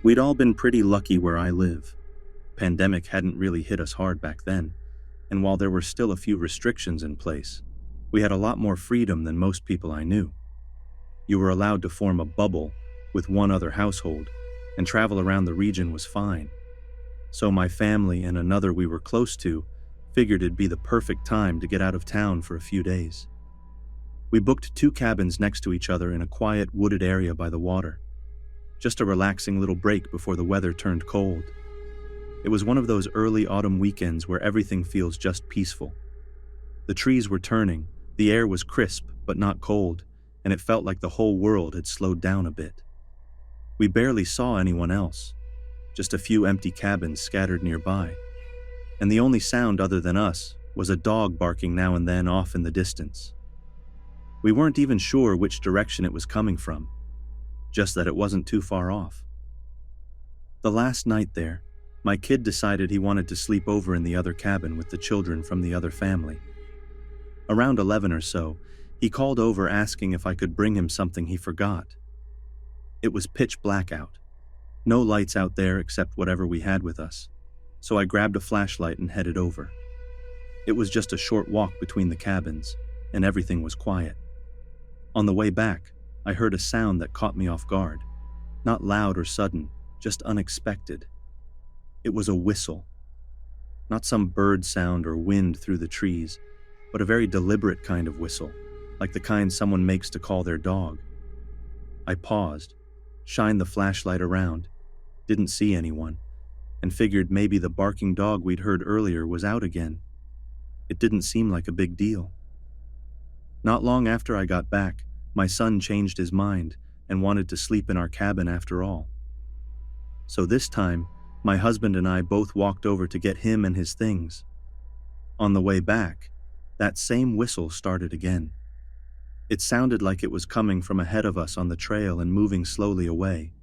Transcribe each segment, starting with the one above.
We'd all been pretty lucky where I live. Pandemic hadn't really hit us hard back then, and while there were still a few restrictions in place, we had a lot more freedom than most people I knew. You were allowed to form a bubble with one other household, and travel around the region was fine. So my family and another we were close to figured it'd be the perfect time to get out of town for a few days. We booked 2 cabins next to each other in a quiet wooded area by the water. Just a relaxing little break before the weather turned cold. It was one of those early autumn weekends where everything feels just peaceful. The trees were turning, the air was crisp but not cold, and it felt like the whole world had slowed down a bit. We barely saw anyone else, just a few empty cabins scattered nearby, and the only sound other than us was a dog barking now and then off in the distance. We weren't even sure which direction it was coming from, just that it wasn't too far off. The last night there, my kid decided he wanted to sleep over in the other cabin with the children from the other family. Around 11 or so, he called over asking if I could bring him something he forgot. It was pitch black out. No lights out there except whatever we had with us, so I grabbed a flashlight and headed over. It was just a short walk between the cabins, and everything was quiet. On the way back, I heard a sound that caught me off guard. Not loud or sudden, just unexpected. It was a whistle. Not some bird sound or wind through the trees, but a very deliberate kind of whistle, like the kind someone makes to call their dog. I paused, shined the flashlight around, didn't see anyone, and figured maybe the barking dog we'd heard earlier was out again. It didn't seem like a big deal. Not long after I got back, my son changed his mind and wanted to sleep in our cabin after all. So this time, my husband and I both walked over to get him and his things. On the way back, that same whistle started again. It sounded like it was coming from ahead of us on the trail and moving slowly away,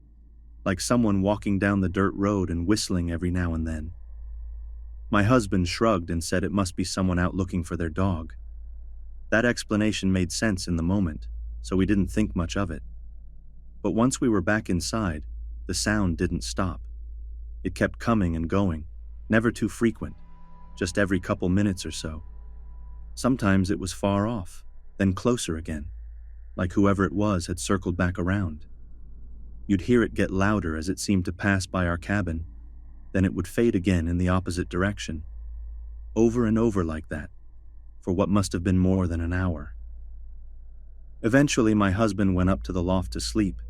like someone walking down the dirt road and whistling every now and then. My husband shrugged and said it must be someone out looking for their dog. That explanation made sense in the moment, so we didn't think much of it. But once we were back inside, the sound didn't stop. It kept coming and going, never too frequent, just every couple minutes or so. Sometimes it was far off, then closer again, like whoever it was had circled back around. You'd hear it get louder as it seemed to pass by our cabin, then it would fade again in the opposite direction. Over and over like that, for what must have been more than an hour. Eventually, my husband went up to the loft to sleep,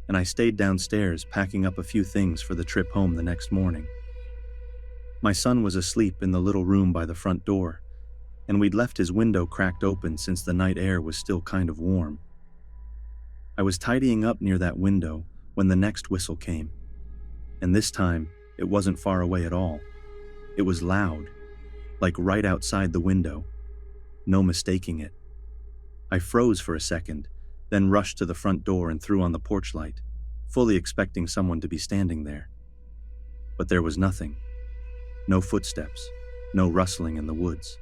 and I stayed downstairs packing up a few things for the trip home the next morning. My son was asleep in the little room by the front door, and we'd left his window cracked open since the night air was still kind of warm. I was tidying up near that window when the next whistle came, and this time it wasn't far away at all. It was loud, like right outside the window. No mistaking it. I froze for a second, then rushed to the front door and threw on the porch light, fully expecting someone to be standing there. But there was nothing. No footsteps, no rustling in the woods.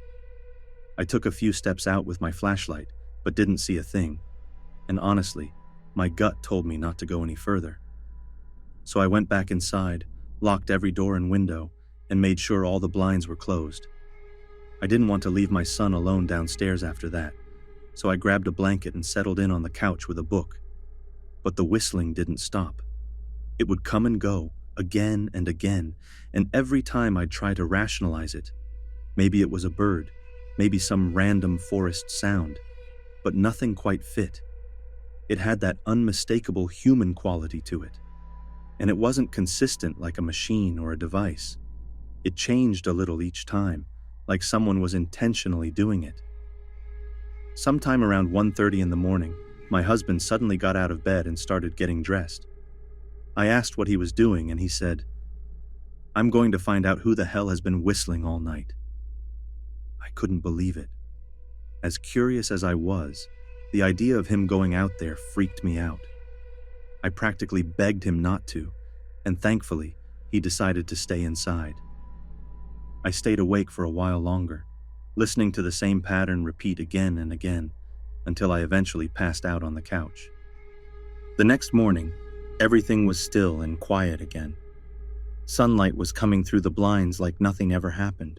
I took a few steps out with my flashlight, but didn't see a thing, and honestly, my gut told me not to go any further. So I went back inside, locked every door and window, and made sure all the blinds were closed. I didn't want to leave my son alone downstairs after that, so I grabbed a blanket and settled in on the couch with a book. But the whistling didn't stop. It would come and go, again and again, and every time I'd try to rationalize it. Maybe it was a bird, maybe some random forest sound, but nothing quite fit. It had that unmistakable human quality to it, and it wasn't consistent like a machine or a device. It changed a little each time, like someone was intentionally doing it. Sometime around 1:30 in the morning, my husband suddenly got out of bed and started getting dressed. I asked what he was doing, and he said, "I'm going to find out who the hell has been whistling all night." I couldn't believe it. As curious as I was, the idea of him going out there freaked me out. I practically begged him not to, and thankfully, he decided to stay inside. I stayed awake for a while longer, listening to the same pattern repeat again and again, until I eventually passed out on the couch. The next morning, Everything was still and quiet again. Sunlight was coming through the blinds like nothing ever happened.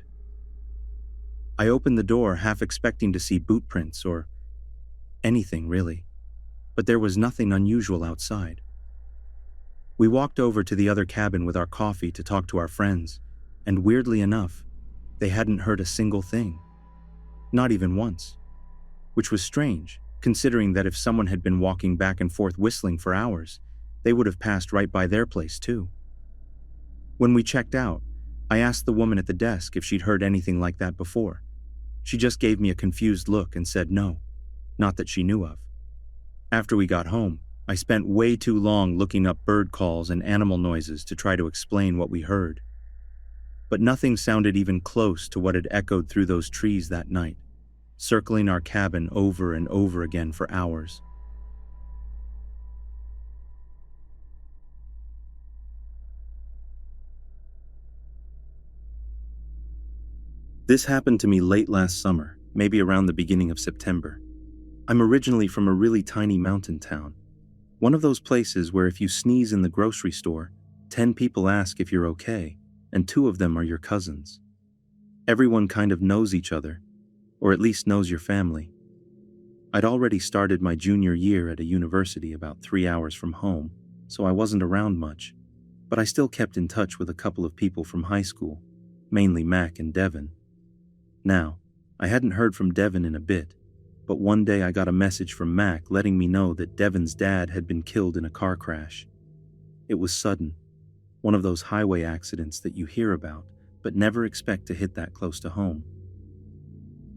I opened the door, half expecting to see boot prints or anything really, but there was nothing unusual outside. We walked over to the other cabin with our coffee to talk to our friends, and weirdly enough, they hadn't heard a single thing. Not even once. Which was strange, considering that if someone had been walking back and forth whistling for hours, they would have passed right by their place too. When we checked out, I asked the woman at the desk if she'd heard anything like that before. She just gave me a confused look and said no, not that she knew of. After we got home, I spent way too long looking up bird calls and animal noises to try to explain what we heard. But nothing sounded even close to what had echoed through those trees that night, circling our cabin over and over again for hours. This happened to me late last summer, maybe around the beginning of September. I'm originally from a really tiny mountain town. One of those places where if you sneeze in the grocery store, 10 people ask if you're okay, and 2 of them are your cousins. Everyone kind of knows each other, or at least knows your family. I'd already started my junior year at a university about 3 hours from home, so I wasn't around much, but I still kept in touch with a couple of people from high school, mainly Mac and Devin. Now, I hadn't heard from Devin in a bit, but one day I got a message from Mac letting me know that Devin's dad had been killed in a car crash. It was sudden, one of those highway accidents that you hear about, but never expect to hit that close to home.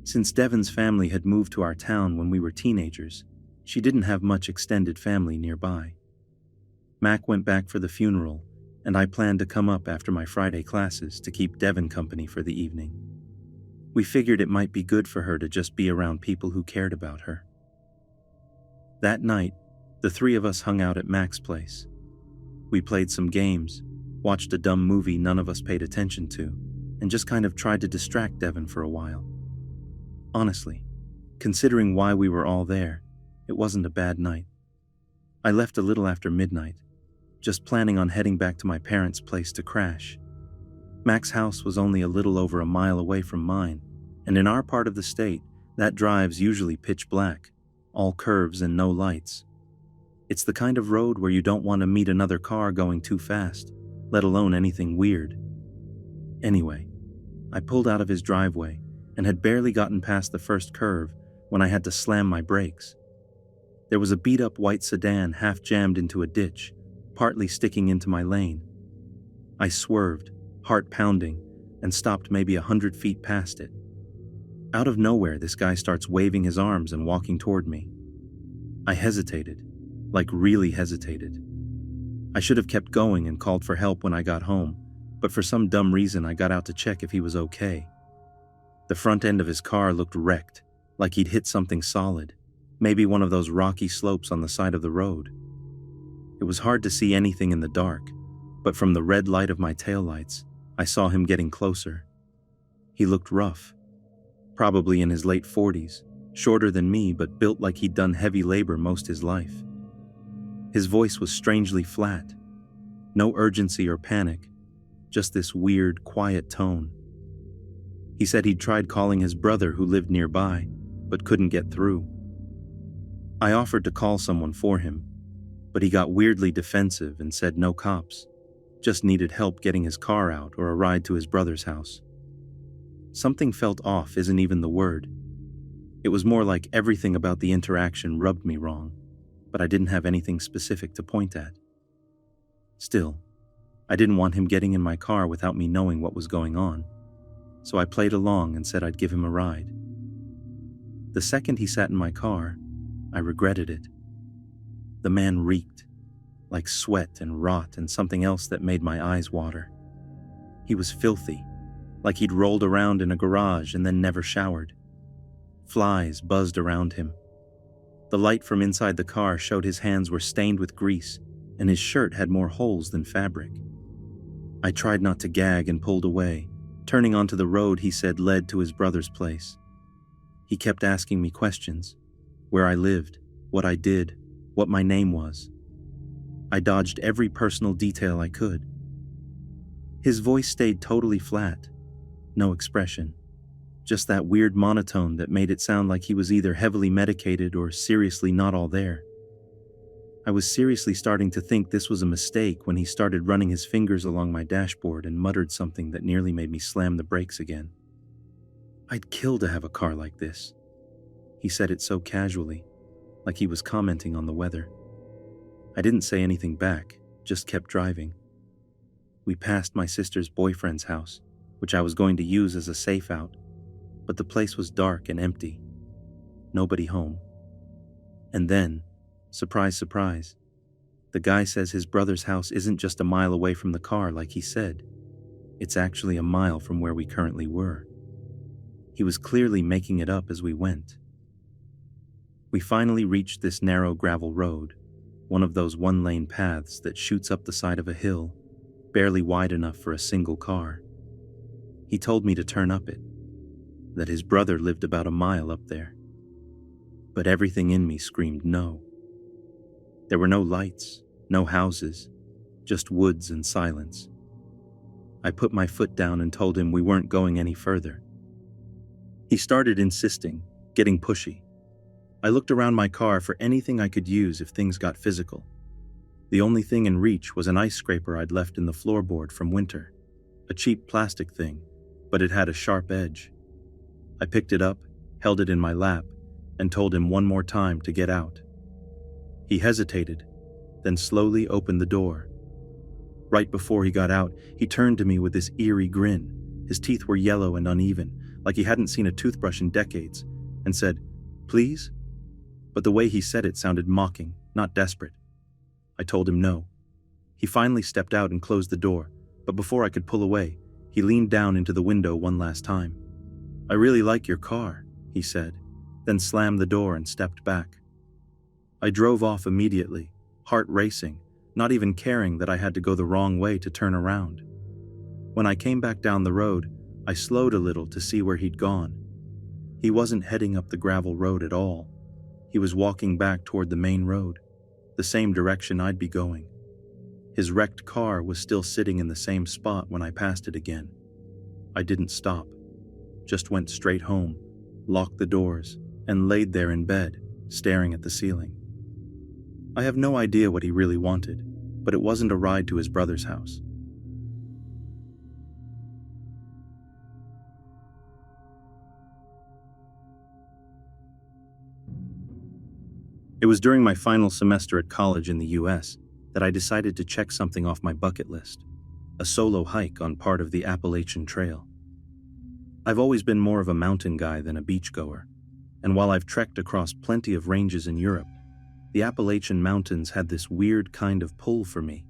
Since Devin's family had moved to our town when we were teenagers, she didn't have much extended family nearby. Mac went back for the funeral, and I planned to come up after my Friday classes to keep Devin company for the evening. We figured it might be good for her to just be around people who cared about her. That night, the 3 of us hung out at Mac's place. We played some games, watched a dumb movie none of us paid attention to, and just kind of tried to distract Devin for a while. Honestly, considering why we were all there, it wasn't a bad night. I left a little after midnight, just planning on heading back to my parents' place to crash. Mac's house was only a little over a mile away from mine, and in our part of the state, that drive's usually pitch black, all curves and no lights. It's the kind of road where you don't want to meet another car going too fast, let alone anything weird. Anyway, I pulled out of his driveway and had barely gotten past the first curve when I had to slam my brakes. There was a beat-up white sedan half jammed into a ditch, partly sticking into my lane. I swerved, heart pounding, and stopped maybe 100 feet past it. Out of nowhere, this guy starts waving his arms and walking toward me. I hesitated, like really hesitated. I should have kept going and called for help when I got home, but for some dumb reason I got out to check if he was okay. The front end of his car looked wrecked, like he'd hit something solid, maybe one of those rocky slopes on the side of the road. It was hard to see anything in the dark, but from the red light of my taillights, I saw him getting closer. He looked rough, probably in his late 40s, shorter than me but built like he'd done heavy labor most his life. His voice was strangely flat, no urgency or panic, just this weird, quiet tone. He said he'd tried calling his brother who lived nearby, but couldn't get through. I offered to call someone for him, but he got weirdly defensive and said no cops, just needed help getting his car out or a ride to his brother's house. Something felt off isn't even the word. It was more like everything about the interaction rubbed me wrong, but I didn't have anything specific to point at. Still, I didn't want him getting in my car without me knowing what was going on, so I played along and said I'd give him a ride. The second he sat in my car, I regretted it. The man reeked, like sweat and rot and something else that made my eyes water. He was filthy, like he'd rolled around in a garage and then never showered. Flies buzzed around him. The light from inside the car showed his hands were stained with grease, and his shirt had more holes than fabric. I tried not to gag and pulled away, turning onto the road he said led to his brother's place. He kept asking me questions, where I lived, what I did, what my name was. I dodged every personal detail I could. His voice stayed totally flat, no expression, just that weird monotone that made it sound like he was either heavily medicated or seriously not all there. I was seriously starting to think this was a mistake when he started running his fingers along my dashboard and muttered something that nearly made me slam the brakes again. "I'd kill to have a car like this." He said it so casually, like he was commenting on the weather. I didn't say anything back, just kept driving. We passed my sister's boyfriend's house, which I was going to use as a safe out, but the place was dark and empty. Nobody home. And then, surprise, surprise, the guy says his brother's house isn't just a mile away from the car like he said. It's actually a mile from where we currently were. He was clearly making it up as we went. We finally reached this narrow gravel road, one of those one-lane paths that shoots up the side of a hill, barely wide enough for a single car. He told me to turn up it, that his brother lived about a mile up there. But everything in me screamed no. There were no lights, no houses, just woods and silence. I put my foot down and told him we weren't going any further. He started insisting, getting pushy. I looked around my car for anything I could use if things got physical. The only thing in reach was an ice scraper I'd left in the floorboard from winter, a cheap plastic thing, but it had a sharp edge. I picked it up, held it in my lap, and told him one more time to get out. He hesitated, then slowly opened the door. Right before he got out, he turned to me with this eerie grin. His teeth were yellow and uneven, like he hadn't seen a toothbrush in decades, and said, "Please?" But the way he said it sounded mocking, not desperate. I told him no. He finally stepped out and closed the door, but before I could pull away, he leaned down into the window one last time. "I really like your car," he said, then slammed the door and stepped back. I drove off immediately, heart racing, not even caring that I had to go the wrong way to turn around. When I came back down the road, I slowed a little to see where he'd gone. He wasn't heading up the gravel road at all. He was walking back toward the main road, the same direction I'd be going. His wrecked car was still sitting in the same spot when I passed it again. I didn't stop, just went straight home, locked the doors, and laid there in bed, staring at the ceiling. I have no idea what he really wanted, but it wasn't a ride to his brother's house. It was during my final semester at college in the US that I decided to check something off my bucket list, a solo hike on part of the Appalachian Trail. I've always been more of a mountain guy than a beachgoer, and while I've trekked across plenty of ranges in Europe, the Appalachian Mountains had this weird kind of pull for me.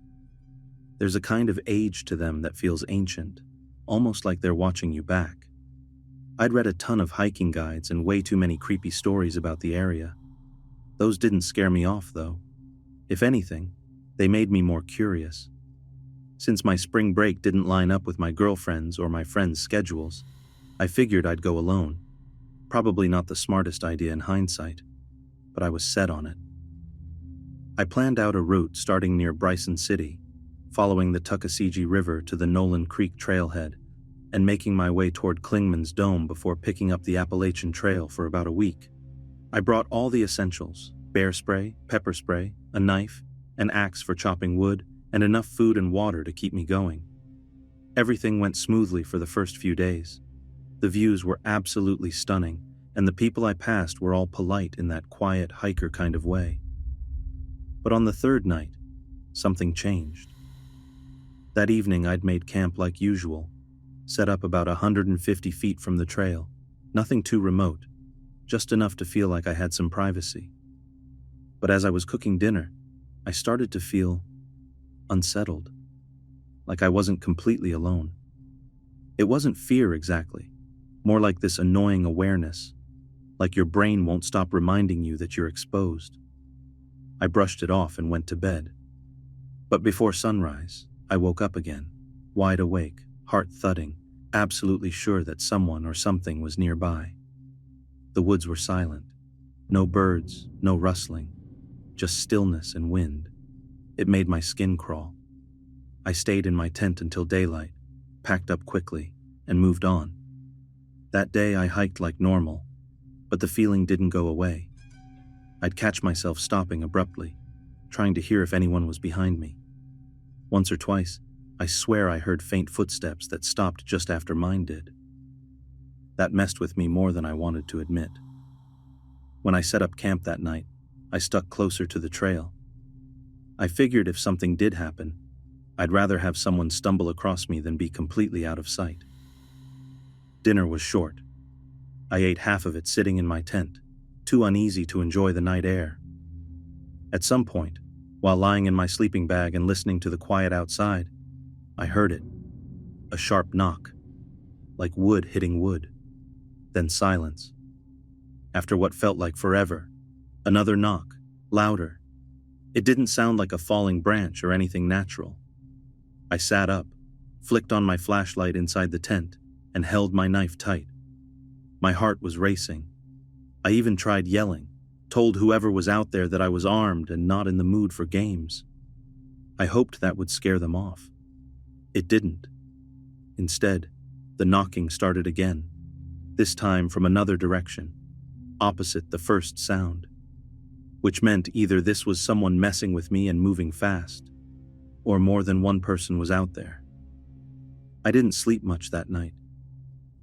There's a kind of age to them that feels ancient, almost like they're watching you back. I'd read a ton of hiking guides and way too many creepy stories about the area. Those didn't scare me off, though. If anything, they made me more curious. Since my spring break didn't line up with my girlfriend's or my friends' schedules, I figured I'd go alone. Probably not the smartest idea in hindsight, but I was set on it. I planned out a route starting near Bryson City, following the Tuckasegee River to the Nolan Creek trailhead, and making my way toward Clingman's Dome before picking up the Appalachian Trail for about a week. I brought all the essentials: bear spray, pepper spray, a knife, an axe for chopping wood, and enough food and water to keep me going. Everything went smoothly for the first few days. The views were absolutely stunning, and the people I passed were all polite in that quiet hiker kind of way. But on the third night, something changed. That evening I'd made camp like usual, set up about 150 feet from the trail, nothing too remote, just enough to feel like I had some privacy. But as I was cooking dinner, I started to feel unsettled, like I wasn't completely alone. It wasn't fear exactly, more like this annoying awareness, like your brain won't stop reminding you that you're exposed. I brushed it off and went to bed. But before sunrise, I woke up again, wide awake, heart thudding, absolutely sure that someone or something was nearby. The woods were silent. No birds, no rustling, just stillness and wind. It made my skin crawl. I stayed in my tent until daylight, packed up quickly, and moved on. That day I hiked like normal, but the feeling didn't go away. I'd catch myself stopping abruptly, trying to hear if anyone was behind me. Once or twice, I swear I heard faint footsteps that stopped just after mine did. That messed with me more than I wanted to admit. When I set up camp that night, I stuck closer to the trail. I figured if something did happen, I'd rather have someone stumble across me than be completely out of sight. Dinner was short. I ate half of it sitting in my tent, too uneasy to enjoy the night air. At some point, while lying in my sleeping bag and listening to the quiet outside, I heard it. A sharp knock, like wood hitting wood. Then silence. After what felt like forever, another knock, louder. It didn't sound like a falling branch or anything natural. I sat up, flicked on my flashlight inside the tent, and held my knife tight. My heart was racing. I even tried yelling, told whoever was out there that I was armed and not in the mood for games. I hoped that would scare them off. It didn't. Instead, the knocking started again, this time from another direction, opposite the first sound, which meant either this was someone messing with me and moving fast, or more than one person was out there. I didn't sleep much that night.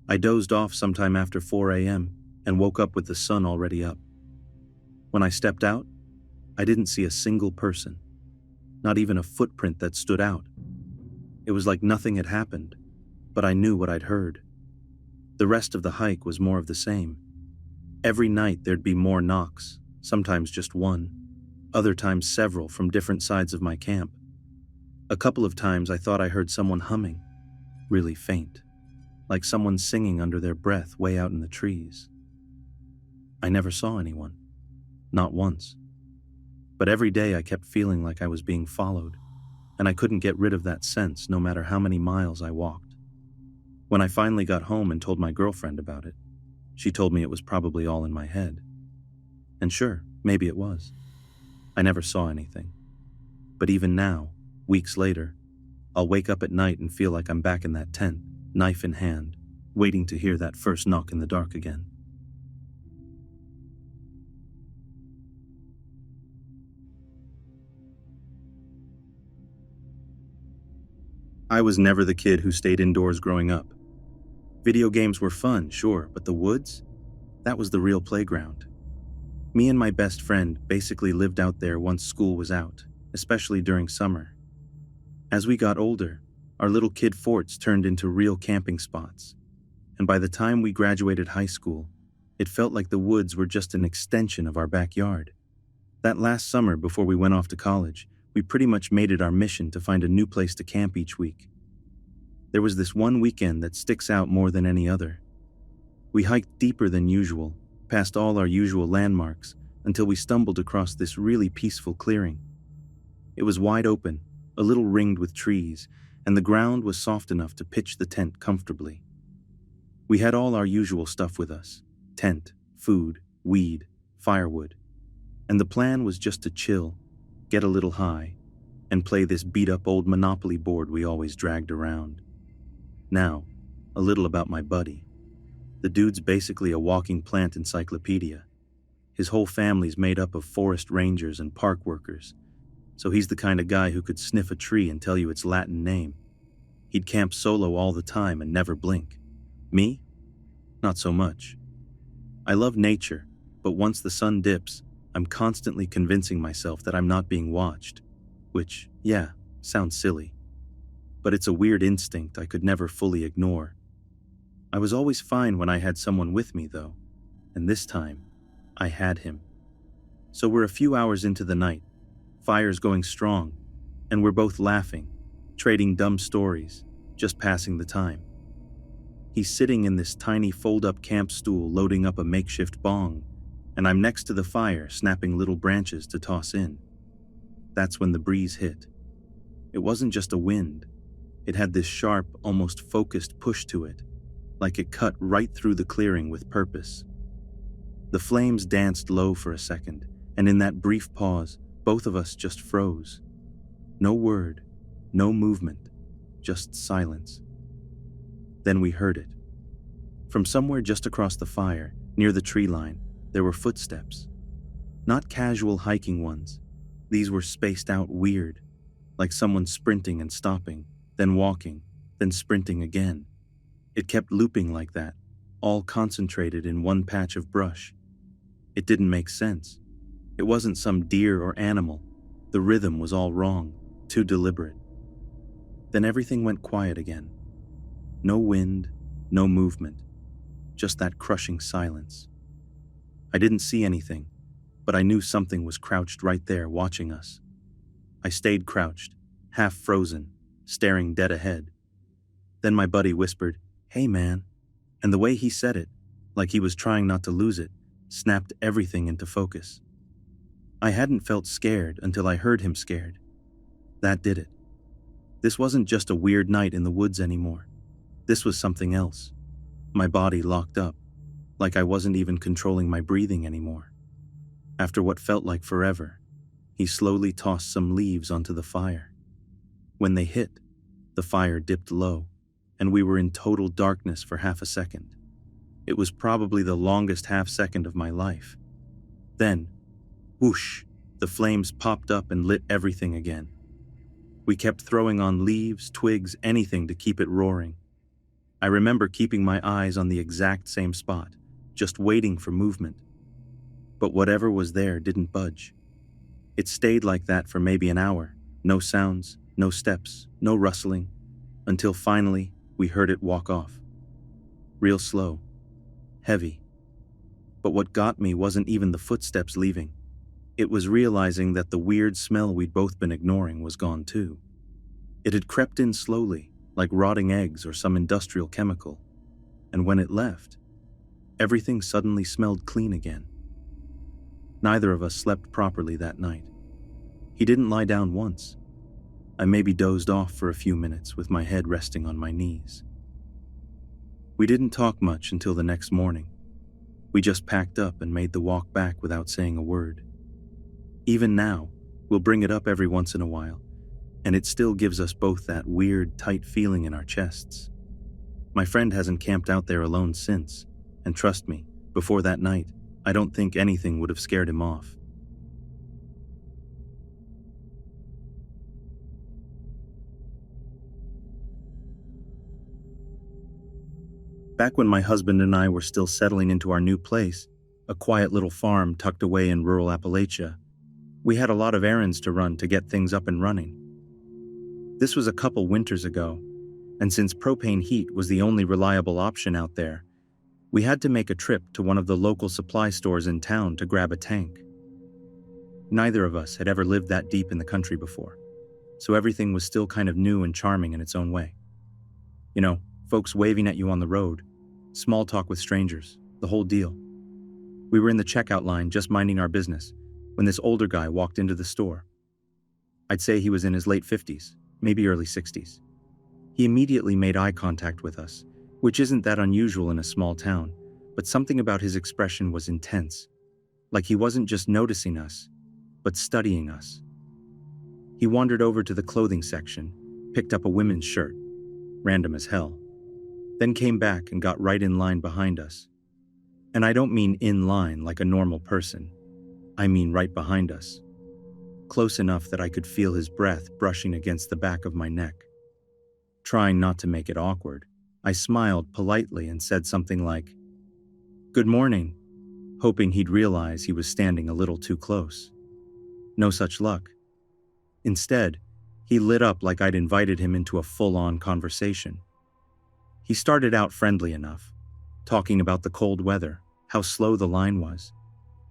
I dozed off sometime after 4 a.m. and woke up with the sun already up. When I stepped out, I didn't see a single person, not even a footprint that stood out. It was like nothing had happened, but I knew what I'd heard. The rest of the hike was more of the same. Every night there'd be more knocks, sometimes just one, other times several from different sides of my camp. A couple of times I thought I heard someone humming, really faint, like someone singing under their breath way out in the trees. I never saw anyone, not once. But every day I kept feeling like I was being followed, and I couldn't get rid of that sense no matter how many miles I walked. When I finally got home and told my girlfriend about it, she told me it was probably all in my head. And sure, maybe it was. I never saw anything. But even now, weeks later, I'll wake up at night and feel like I'm back in that tent, knife in hand, waiting to hear that first knock in the dark again. I was never the kid who stayed indoors growing up. Video games were fun, sure, but the woods? That was the real playground. Me and my best friend basically lived out there once school was out, especially during summer. As we got older, our little kid forts turned into real camping spots, and by the time we graduated high school, it felt like the woods were just an extension of our backyard. That last summer before we went off to college, we pretty much made it our mission to find a new place to camp each week. There was this one weekend that sticks out more than any other. We hiked deeper than usual, past all our usual landmarks, until we stumbled across this really peaceful clearing. It was wide open, a little ringed with trees, and the ground was soft enough to pitch the tent comfortably. We had all our usual stuff with us: tent, food, weed, firewood. And the plan was just to chill, get a little high, and play this beat-up old Monopoly board we always dragged around. Now, a little about my buddy. The dude's basically a walking plant encyclopedia. His whole family's made up of forest rangers and park workers, so he's the kind of guy who could sniff a tree and tell you its Latin name. He'd camp solo all the time and never blink. Me? Not so much. I love nature, but once the sun dips, I'm constantly convincing myself that I'm not being watched, which, yeah, sounds silly. But it's a weird instinct I could never fully ignore. I was always fine when I had someone with me, though, and this time, I had him. So we're a few hours into the night, fire's going strong, and we're both laughing, trading dumb stories, just passing the time. He's sitting in this tiny fold-up camp stool loading up a makeshift bong, and I'm next to the fire snapping little branches to toss in. That's when the breeze hit. It wasn't just a wind. It had this sharp, almost focused push to it, like it cut right through the clearing with purpose. The flames danced low for a second, and in that brief pause, both of us just froze. No word, no movement, just silence. Then we heard it. From somewhere just across the fire, near the tree line, there were footsteps. Not casual hiking ones. These were spaced out weird, like someone sprinting and stopping, then walking, then sprinting again. It kept looping like that, all concentrated in one patch of brush. It didn't make sense. It wasn't some deer or animal. The rhythm was all wrong, too deliberate. Then everything went quiet again. No wind, no movement, just that crushing silence. I didn't see anything, but I knew something was crouched right there watching us. I stayed crouched, half frozen, staring dead ahead. Then my buddy whispered, "Hey man," and the way he said it, like he was trying not to lose it, snapped everything into focus. I hadn't felt scared until I heard him scared. That did it. This wasn't just a weird night in the woods anymore. This was something else. My body locked up, like I wasn't even controlling my breathing anymore. After what felt like forever, he slowly tossed some leaves onto the fire. When they hit, the fire dipped low, and we were in total darkness for half a second. It was probably the longest half second of my life. Then, whoosh, the flames popped up and lit everything again. We kept throwing on leaves, twigs, anything to keep it roaring. I remember keeping my eyes on the exact same spot, just waiting for movement. But whatever was there didn't budge. It stayed like that for maybe an hour. No sounds, no steps, no rustling, until finally we heard it walk off. Real slow, heavy. But what got me wasn't even the footsteps leaving. It was realizing that the weird smell we'd both been ignoring was gone too. It had crept in slowly, like rotting eggs or some industrial chemical. And when it left, everything suddenly smelled clean again. Neither of us slept properly that night. He didn't lie down once. I maybe dozed off for a few minutes with my head resting on my knees. We didn't talk much until the next morning. We just packed up and made the walk back without saying a word. Even now, we'll bring it up every once in a while, and it still gives us both that weird, tight feeling in our chests. My friend hasn't camped out there alone since, and trust me, before that night, I don't think anything would have scared him off. Back when my husband and I were still settling into our new place, a quiet little farm tucked away in rural Appalachia, we had a lot of errands to run to get things up and running. This was a couple winters ago, and since propane heat was the only reliable option out there, we had to make a trip to one of the local supply stores in town to grab a tank. Neither of us had ever lived that deep in the country before, so everything was still kind of new and charming in its own way. You know, folks waving at you on the road, small talk with strangers, the whole deal. We were in the checkout line just minding our business when this older guy walked into the store. I'd say he was in his late 50s, maybe early 60s. He immediately made eye contact with us, which isn't that unusual in a small town, but something about his expression was intense, like he wasn't just noticing us, but studying us. He wandered over to the clothing section, picked up a women's shirt, random as hell, then came back and got right in line behind us. And I don't mean in line like a normal person. I mean right behind us, close enough that I could feel his breath brushing against the back of my neck. Trying not to make it awkward, I smiled politely and said something like, "Good morning," hoping he'd realize he was standing a little too close. No such luck. Instead, he lit up like I'd invited him into a full-on conversation. He started out friendly enough, talking about the cold weather, how slow the line was,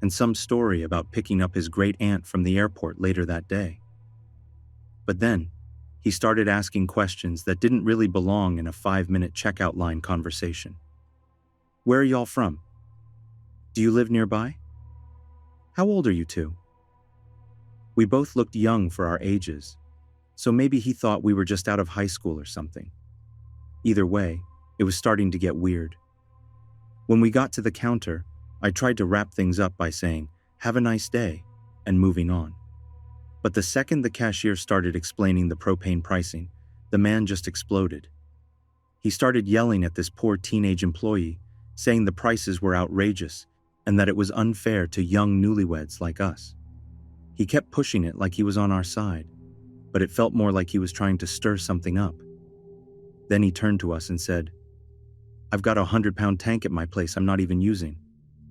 and some story about picking up his great-aunt from the airport later that day. But then, he started asking questions that didn't really belong in a 5-minute checkout line conversation. "Where are y'all from? Do you live nearby? How old are you two?" We both looked young for our ages, so maybe he thought we were just out of high school or something. Either way, it was starting to get weird. When we got to the counter, I tried to wrap things up by saying, "Have a nice day," and moving on. But the second the cashier started explaining the propane pricing, the man just exploded. He started yelling at this poor teenage employee, saying the prices were outrageous and that it was unfair to young newlyweds like us. He kept pushing it like he was on our side, but it felt more like he was trying to stir something up. Then he turned to us and said, "I've got a 100-pound tank at my place I'm not even using.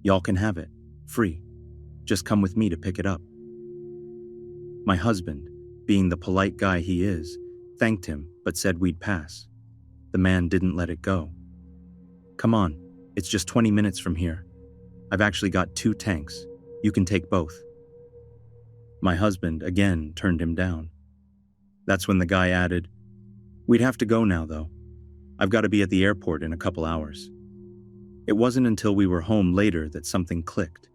Y'all can have it, free. Just come with me to pick it up." My husband, being the polite guy he is, thanked him but said we'd pass. The man didn't let it go. "Come on, it's just 20 minutes from here. I've actually got 2 tanks. You can take both." My husband again turned him down. That's when the guy added, "We'd have to go now though. I've got to be at the airport in a couple hours." It wasn't until we were home later that something clicked.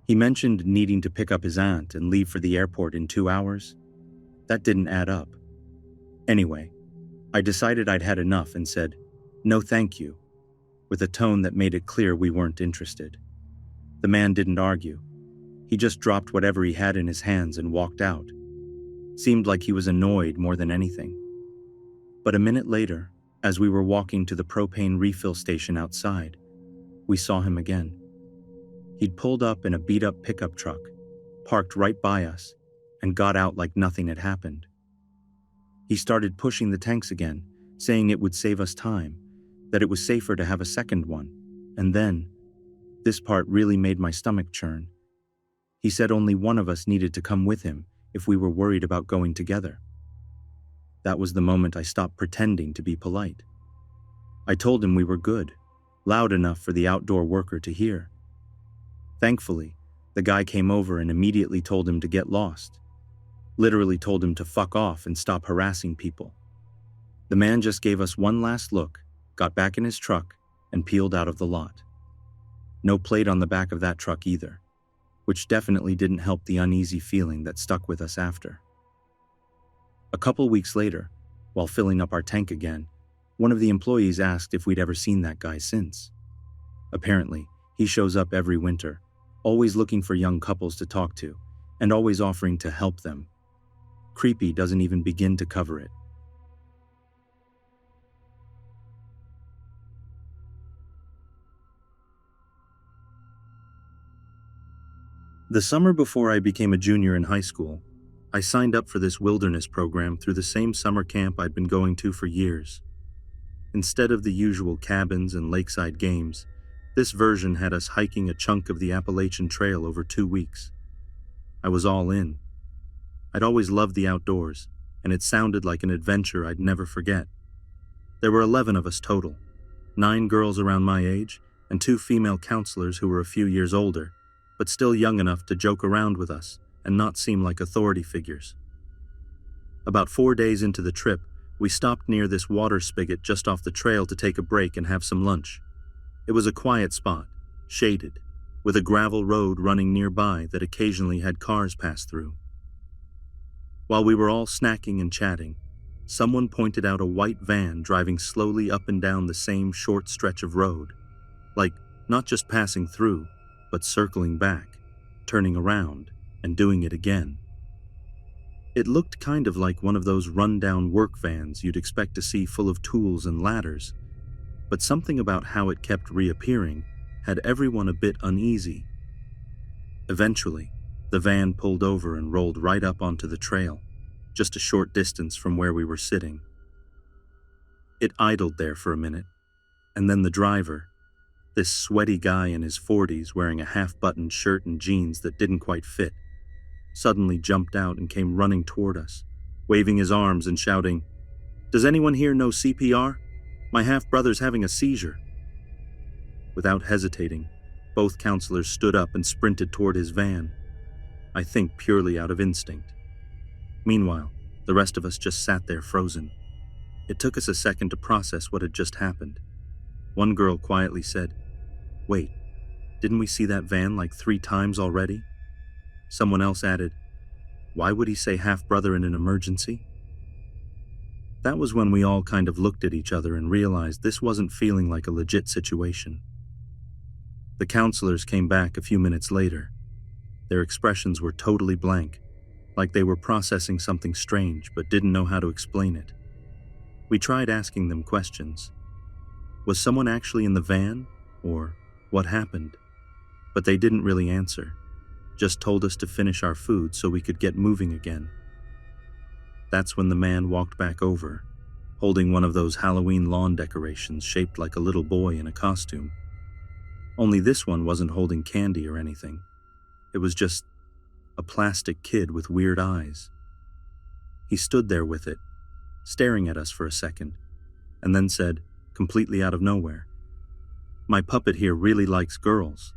He mentioned needing to pick up his aunt and leave for the airport in 2 hours. That didn't add up. Anyway, I decided I'd had enough and said, "No thank you," with a tone that made it clear we weren't interested. The man didn't argue. He just dropped whatever he had in his hands and walked out. Seemed like he was annoyed more than anything. But a minute later, as we were walking to the propane refill station outside, we saw him again. He'd pulled up in a beat-up pickup truck, parked right by us, and got out like nothing had happened. He started pushing the tanks again, saying it would save us time, that it was safer to have a second one, and then, this part really made my stomach churn. He said only one of us needed to come with him if we were worried about going together. That was the moment I stopped pretending to be polite. I told him we were good, loud enough for the outdoor worker to hear. Thankfully, the guy came over and immediately told him to get lost. Literally told him to fuck off and stop harassing people. The man just gave us one last look, got back in his truck, and peeled out of the lot. No plate on the back of that truck either, which definitely didn't help the uneasy feeling that stuck with us after. A couple weeks later, while filling up our tank again, one of the employees asked if we'd ever seen that guy since. Apparently, he shows up every winter, always looking for young couples to talk to, and always offering to help them. Creepy doesn't even begin to cover it. The summer before I became a junior in high school, I signed up for this wilderness program through the same summer camp I'd been going to for years. Instead of the usual cabins and lakeside games, this version had us hiking a chunk of the Appalachian Trail over 2 weeks. I was all in. I'd always loved the outdoors, and it sounded like an adventure I'd never forget. There were 11 of us total, 9 girls around my age, and 2 female counselors who were a few years older, but still young enough to joke around with us and not seem like authority figures. About 4 days into the trip, we stopped near this water spigot just off the trail to take a break and have some lunch. It was a quiet spot, shaded, with a gravel road running nearby that occasionally had cars pass through. While we were all snacking and chatting, someone pointed out a white van driving slowly up and down the same short stretch of road, like not just passing through, but circling back, turning around, and doing it again. It looked kind of like one of those run-down work vans you'd expect to see full of tools and ladders, but something about how it kept reappearing had everyone a bit uneasy. Eventually, the van pulled over and rolled right up onto the trail, just a short distance from where we were sitting. It idled there for a minute, and then the driver, this sweaty guy in his 40s wearing a half-buttoned shirt and jeans that didn't quite fit, suddenly jumped out and came running toward us, waving his arms and shouting, "Does anyone here know CPR? My half-brother's having a seizure." Without hesitating, both counselors stood up and sprinted toward his van, I think purely out of instinct. Meanwhile, the rest of us just sat there frozen. It took us a second to process what had just happened. One girl quietly said, "Wait, didn't we see that van like 3 times already?" Someone else added, "Why would he say half-brother in an emergency?" That was when we all kind of looked at each other and realized this wasn't feeling like a legit situation. The counselors came back a few minutes later. Their expressions were totally blank, like they were processing something strange but didn't know how to explain it. We tried asking them questions. Was someone actually in the van? Or what happened? But they didn't really answer, just told us to finish our food so we could get moving again. That's when the man walked back over, holding one of those Halloween lawn decorations shaped like a little boy in a costume. Only this one wasn't holding candy or anything. It was just a plastic kid with weird eyes. He stood there with it, staring at us for a second, and then said, completely out of nowhere, "My puppet here really likes girls."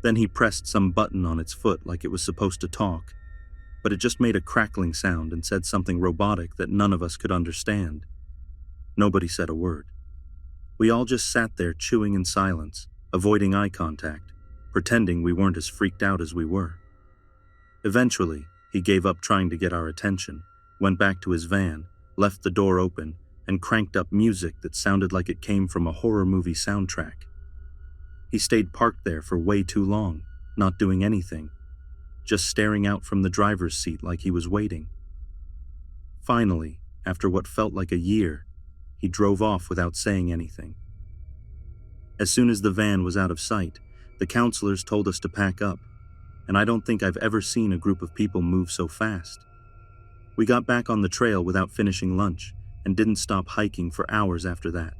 Then he pressed some button on its foot like it was supposed to talk, but it just made a crackling sound and said something robotic that none of us could understand. Nobody said a word. We all just sat there chewing in silence, avoiding eye contact, pretending we weren't as freaked out as we were. Eventually, he gave up trying to get our attention, went back to his van, left the door open, and cranked up music that sounded like it came from a horror movie soundtrack. He stayed parked there for way too long, not doing anything, just staring out from the driver's seat like he was waiting. Finally, after what felt like a year, he drove off without saying anything. As soon as the van was out of sight, the counselors told us to pack up, and I don't think I've ever seen a group of people move so fast. We got back on the trail without finishing lunch and didn't stop hiking for hours after that.